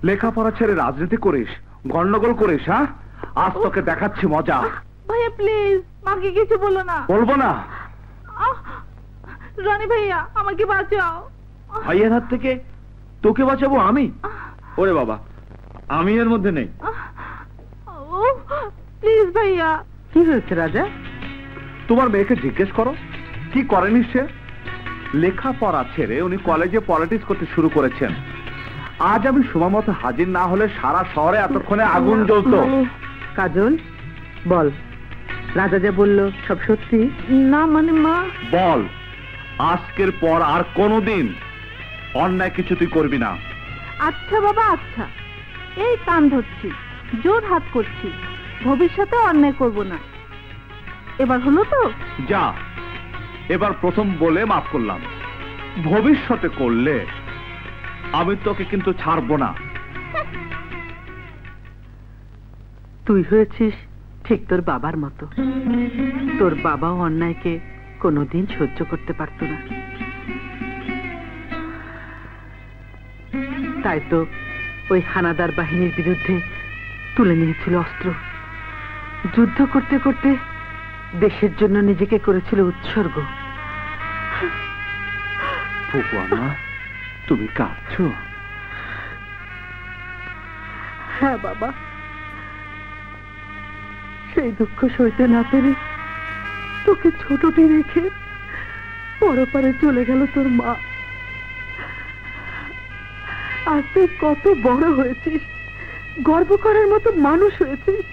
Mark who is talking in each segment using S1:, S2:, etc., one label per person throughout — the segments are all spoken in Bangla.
S1: লেখাপড়া ছেড়ে রাজনীতি করিস, গন্ডগোল করিস? হ্যাঁ, আজ তোকে দেখাচ্ছি মজা।
S2: ভাইয়া প্লিজ মাকে কিছু বলো না।
S1: বলবো না?
S2: রনি ভাইয়া আমাকে বাঁচাও।
S1: ভাইয়ের হাত থেকে তোকে বাঁচাবো আমি? ওরে বাবা, আমি এর মধ্যে নেই।
S2: প্লিজ ভাইয়া।
S3: কি হয়েছে রাজা?
S1: তোমার মেয়েকে জিজ্ঞেস করো কি করেনি সে। লেখাপড়া ছেড়ে উনি কলেজে পলিটিক্স করতে শুরু করেছেন। আজ আমি সময় মতো হাজির না হলে সারা শহরে এতক্ষণে আগুন জ্বলতো।
S3: কাজল বল, রাজা যা বললো সব সত্যি?
S2: না মানে মা।
S1: বল, আজকের পর আর কোনোদিন অন্যায় কিছু তুই করবি না।
S2: আচ্ছা বাবা আচ্ছা, এই কান ধরছি, জোর হাত করছি, ভবিষ্যতে অন্যায় করব না। এবার হলো তো?
S1: যা, এবার প্রথম বলে মাফ করলাম। ভবিষ্যতে করলে আমি তোকে কিন্তু ছাড়বো না।
S3: তুই হয়েছিস ঠিক তোর বাবার মতো। তোর বাবাও অন্যায়কে কোনোদিন সহ্য করতে পারত না, তাই তো ওই হানাদার বাহিনীর বিরুদ্ধে তুলে নিয়েছিল অস্ত্র। যুদ্ধ করতে করতে দেশের জন্য নিজেকে করেছিল উৎসর্গ।
S1: ফুপুয়ামা, তুমি কাঁদছো?
S3: হ্যাঁ বাবা, সেই দুঃখ সইতে না পেরে তোকে ছোটটি রেখে পরপারে চলে গেল তোর মা। আজ তুই কত বড় হয়েছিস, গর্ব করার মতো মানুষ হয়েছিস।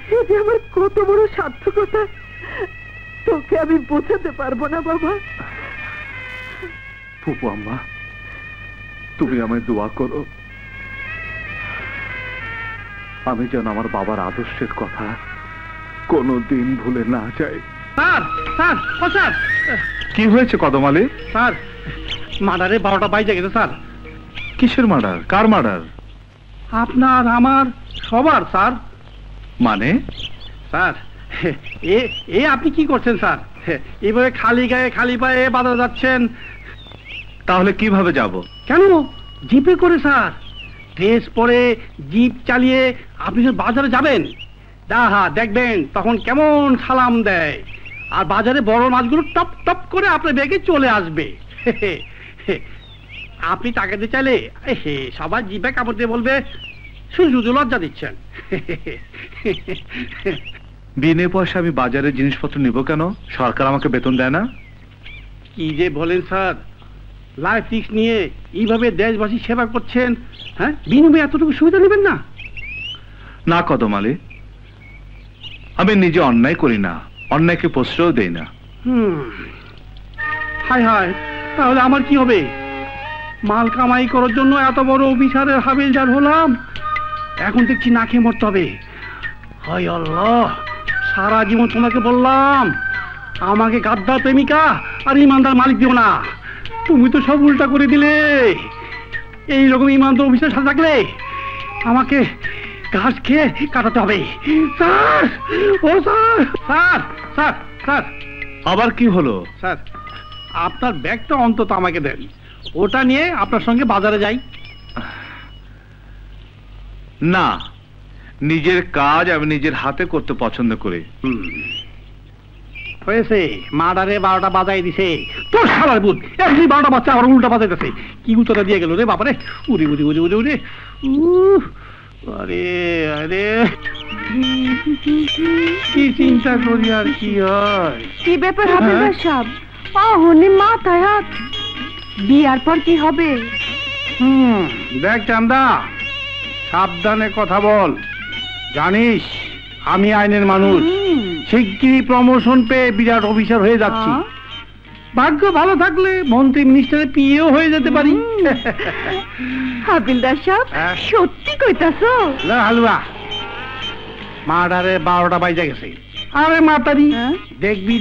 S3: সে যে আমার কত বড় সার্থকতা তোকে আমি বোঝাতে পারবো না বাবা।
S1: ফুপুয়াম্মা, তুমি আমায় দোয়া করো আমি যেন আমার বাবার আদর্শের কথা কোনোদিন ভুলে না যাই।
S4: স্যার স্যার ও স্যার।
S1: কি হয়েছে কদম আলী?
S4: স্যার মার্ডারে 12টা বাইজে গেছে স্যার।
S1: কিসের মার্ডার? কার মার্ডার?
S4: আপনার আমার সবার স্যার।
S1: মানে?
S4: স্যার এ আপনি কি করছেন স্যার? এভাবে খালি গায়ে খালি পায়ে বাজারে যাচ্ছেন?
S1: তাহলে কিভাবে যাব?
S4: কেন, জিপে করে স্যার। ড্রেস পরে জিপ চালিয়ে আপনি যখন বাজারে যাবেন, দেখবেন তখন কেমন সালাম দেয়, আর বাজারে বড় মাছগুলো টপ টপ করে আপনার ব্যাগে চলে আসবে। আপনি টাকা দিতে চাইলে সবার জিপে কাপড় দিয়ে বলবে শুধু শুধু লজ্জা দিচ্ছেন।
S1: বিনে পয়সা আমি বাজারে জিনিসপত্র নিব কেন? সরকার আমাকে বেতন দেয় না?
S4: কি যে বলেন স্যার, লাইফ রিস্ক নিয়ে এইভাবে দেশবাসী সেবা করছেন, হ্যাঁ বিনিময়ে এতটুকু সুবিধা নেবেন না?
S1: না কদম আলী, আমি নিজে অন্যায় করি না, অন্যায়কে প্রশ্রয় দেই না।
S4: হায় হায়, তাহলে আমার কি হবে? মাল কামাই করার জন্য এত বড় অফিসারের হাবিলদার হলাম, এখন দেখছি না খেয়ে মরতে হবে। হায় আল্লাহ, সারা জীবন তোমাকে বললাম আমাকে গাদ্দার প্রেমিকা আর ইমানদার মালিক দিও না, তুমি তো সব উল্টা করে দিলে। এইরকম ইমানদার অফিসার সাথে থাকলে আমাকে ঘাস খেয়ে কাটাতে হবে। স্যার ও স্যার, স্যার স্যার স্যার।
S1: আবার কি হলো?
S4: স্যার আপনার ব্যাগটা অন্তত আমাকে দেন, ওটা নিয়ে আপনার সঙ্গে বাজারে যাই।
S1: না, নিজের কাজ আমি নিজের হাতে করতে পছন্দ করি।
S4: হয়েছে, মার্ডারে 12টা বাজাই দিছে। তোর শালার বুধ, এমনি 12টা বাচ্চা আবার উল্টা বাজাইতেছে। কি উত্তরটা দিয়ে গেল রে বাবারে। উড়ে উড়ে উড়ে উড়ে উড়ে, আরে আরে কি চিন্তা করি আর কি হয়।
S2: কি ব্যাপার হাবিলদার সাহেব? হনি মাথায় হাত। বিয়ার পর কি হবে?
S4: দেখ চান্দা, সাবধানে কথা বল। জানিস আমি আইনের মানুষ, শিগগিরই প্রমোশন পেয়ে বিরাট অফিসার হয়ে যাচ্ছি। ভাগ্য ভালো থাকলে মন্ত্রী মিনিস্টারের পিএও হয়ে যেতে পারি।
S2: হাবিলদার সাহেব সত্যি কইতাছো?
S4: না হালুয়া, মার্ডারে 12টা বাইজে গেছে। আরে মাতারি, দেখবি